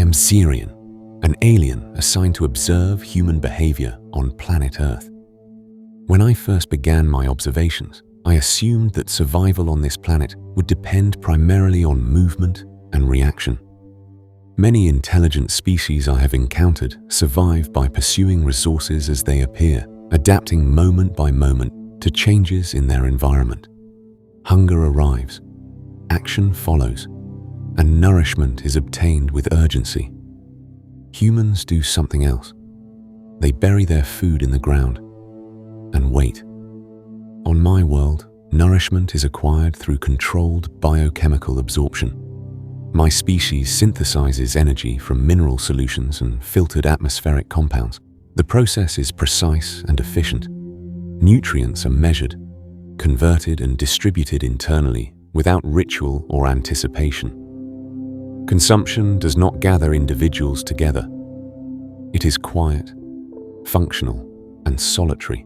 am Zyraen, an alien assigned to observe human behavior on planet Earth. When I first began my observations, I assumed that survival on this planet would depend primarily on movement and reaction. Many intelligent species I have encountered survive by pursuing resources as they appear, adapting moment by moment to changes in their environment. Hunger arrives, action follows, and nourishment is obtained with urgency. Humans do something else. They bury their food in the ground and wait. On my world, nourishment is acquired through controlled biochemical absorption. My species synthesizes energy from mineral solutions and filtered atmospheric compounds. The process is precise and efficient. Nutrients are measured, converted and distributed internally without ritual or anticipation. Consumption does not gather individuals together. It is quiet, functional, and solitary.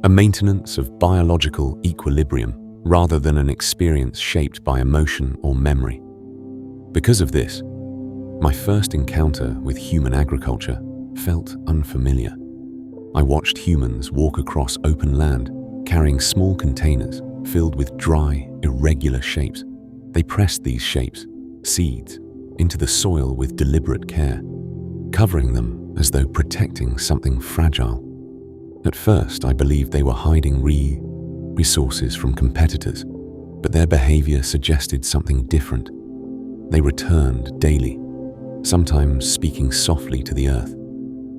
A maintenance of biological equilibrium rather than an experience shaped by emotion or memory. Because of this, my first encounter with human agriculture felt unfamiliar. I watched humans walk across open land, carrying small containers filled with dry, irregular shapes. They pressed these shapes, seeds, into the soil with deliberate care, covering them as though protecting something fragile. At first, I believed they were hiding resources from competitors, but their behavior suggested something different. They returned daily, sometimes speaking softly to the earth,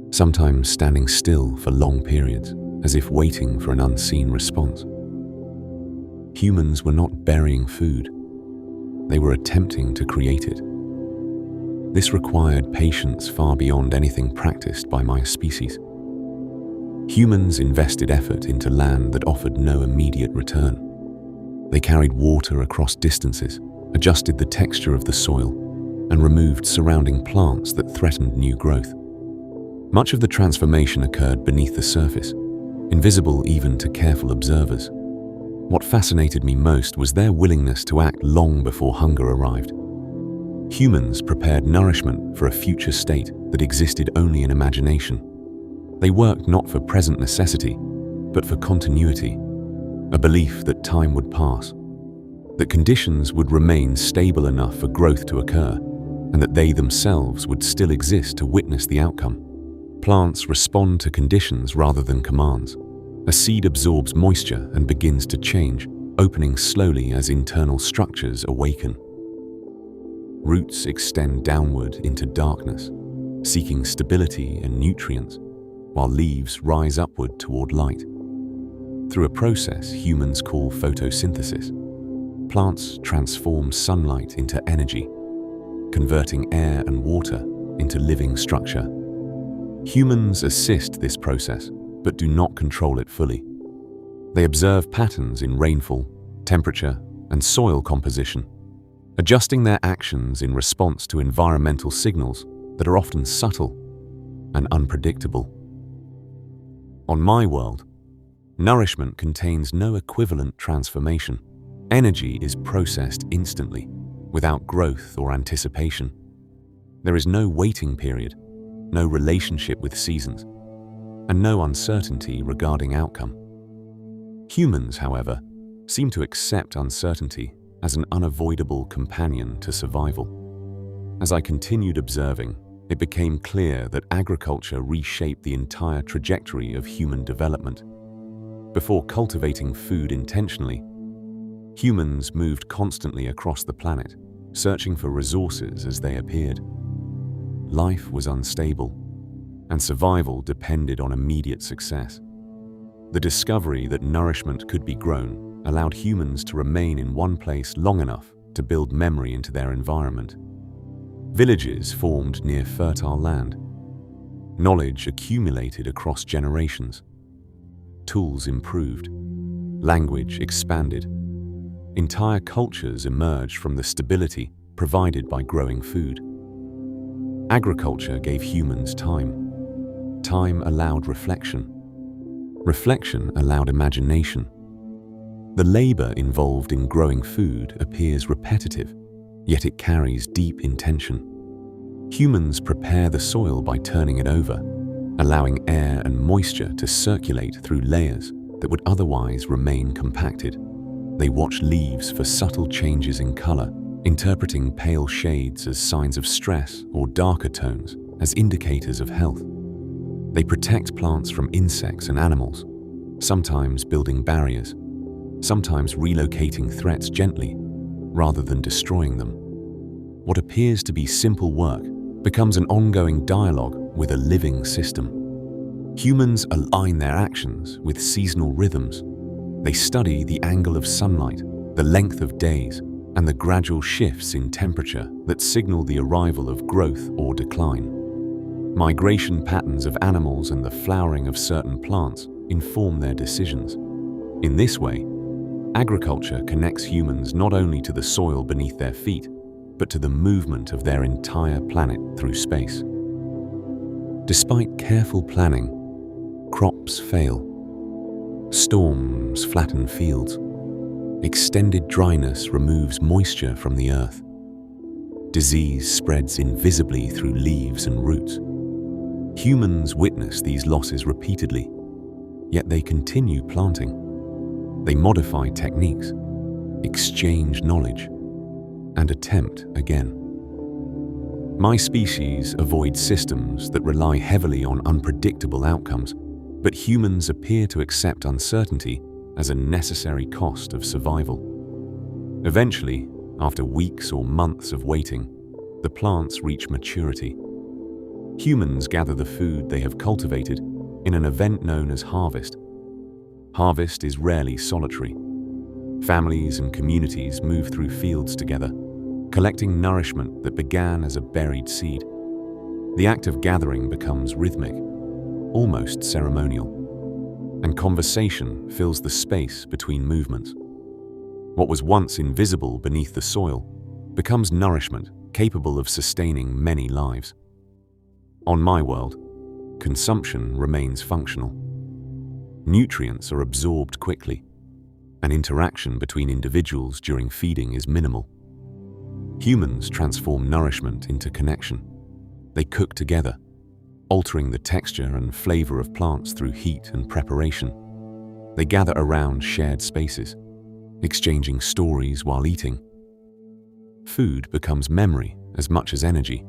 sometimes standing still for long periods, as if waiting for an unseen response. Humans were not burying food. They were attempting to create it. This required patience far beyond anything practiced by my species. Humans invested effort into land that offered no immediate return. They carried water across distances, adjusted the texture of the soil, and removed surrounding plants that threatened new growth. Much of the transformation occurred beneath the surface, invisible even to careful observers. What fascinated me most was their willingness to act long before hunger arrived. Humans prepared nourishment for a future state that existed only in imagination. They worked not for present necessity, but for continuity, a belief that time would pass, that conditions would remain stable enough for growth to occur, and that they themselves would still exist to witness the outcome. Plants respond to conditions rather than commands. A seed absorbs moisture and begins to change, opening slowly as internal structures awaken. Roots extend downward into darkness, seeking stability and nutrients, while leaves rise upward toward light. Through a process humans call photosynthesis, plants transform sunlight into energy, converting air and water into living structure. Humans assist this process, but do not control it fully. They observe patterns in rainfall, temperature, and soil composition, adjusting their actions in response to environmental signals that are often subtle and unpredictable. On my world, nourishment contains no equivalent transformation. Energy is processed instantly, without growth or anticipation. There is no waiting period, no relationship with seasons, and no uncertainty regarding outcome. Humans, however, seem to accept uncertainty as an unavoidable companion to survival. As I continued observing, it became clear that agriculture reshaped the entire trajectory of human development. Before cultivating food intentionally, humans moved constantly across the planet, searching for resources as they appeared. Life was unstable, and survival depended on immediate success. The discovery that nourishment could be grown allowed humans to remain in one place long enough to build memory into their environment. Villages formed near fertile land. Knowledge accumulated across generations. Tools improved. Language expanded. Entire cultures emerged from the stability provided by growing food. Agriculture gave humans time. Time allowed reflection. Reflection allowed imagination. The labor involved in growing food appears repetitive, yet it carries deep intention. Humans prepare the soil by turning it over, allowing air and moisture to circulate through layers that would otherwise remain compacted. They watch leaves for subtle changes in color, interpreting pale shades as signs of stress or darker tones as indicators of health. They protect plants from insects and animals, sometimes building barriers, sometimes relocating threats gently rather than destroying them. What appears to be simple work becomes an ongoing dialogue with a living system. Humans align their actions with seasonal rhythms. They study the angle of sunlight, the length of days, and the gradual shifts in temperature that signal the arrival of growth or decline. Migration patterns of animals and the flowering of certain plants inform their decisions. In this way, agriculture connects humans not only to the soil beneath their feet, but to the movement of their entire planet through space. Despite careful planning, crops fail. Storms flatten fields. Extended dryness removes moisture from the earth. Disease spreads invisibly through leaves and roots. Humans witness these losses repeatedly, yet they continue planting. They modify techniques, exchange knowledge, and attempt again. My species avoids systems that rely heavily on unpredictable outcomes, but humans appear to accept uncertainty as a necessary cost of survival. Eventually, after weeks or months of waiting, the plants reach maturity. Humans gather the food they have cultivated in an event known as harvest. Harvest is rarely solitary. Families and communities move through fields together, collecting nourishment that began as a buried seed. The act of gathering becomes rhythmic, almost ceremonial, and conversation fills the space between movements. What was once invisible beneath the soil becomes nourishment capable of sustaining many lives. On my world, consumption remains functional. Nutrients are absorbed quickly, and interaction between individuals during feeding is minimal. Humans transform nourishment into connection. They cook together, altering the texture and flavor of plants through heat and preparation. They gather around shared spaces, exchanging stories while eating. Food becomes memory as much as energy.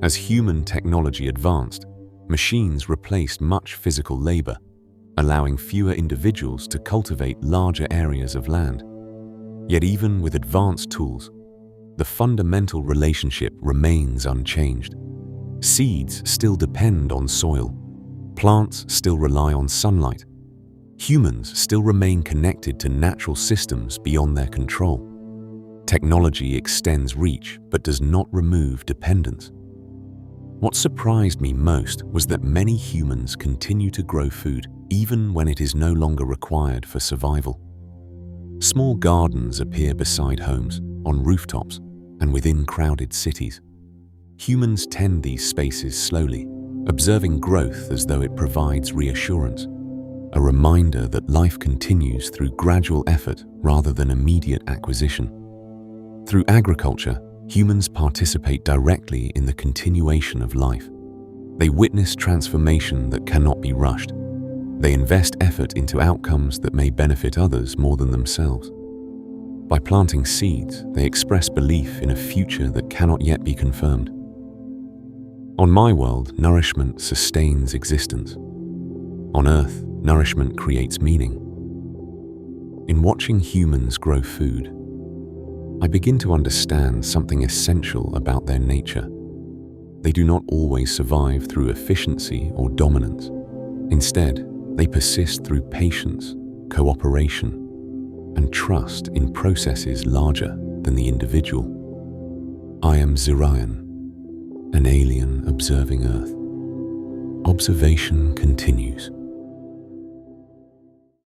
As human technology advanced, machines replaced much physical labor, allowing fewer individuals to cultivate larger areas of land. Yet even with advanced tools, the fundamental relationship remains unchanged. Seeds still depend on soil. Plants still rely on sunlight. Humans still remain connected to natural systems beyond their control. Technology extends reach but does not remove dependence. What surprised me most was that many humans continue to grow food even when it is no longer required for survival. Small gardens appear beside homes, on rooftops, and within crowded cities. Humans tend these spaces slowly, observing growth as though it provides reassurance, a reminder that life continues through gradual effort rather than immediate acquisition. Through agriculture, humans participate directly in the continuation of life. They witness transformation that cannot be rushed. They invest effort into outcomes that may benefit others more than themselves. By planting seeds, they express belief in a future that cannot yet be confirmed. On my world, nourishment sustains existence. On Earth, nourishment creates meaning. In watching humans grow food, I begin to understand something essential about their nature. They do not always survive through efficiency or dominance. Instead, they persist through patience, cooperation, and trust in processes larger than the individual. I am Zyraen, an alien observing Earth. Observation continues.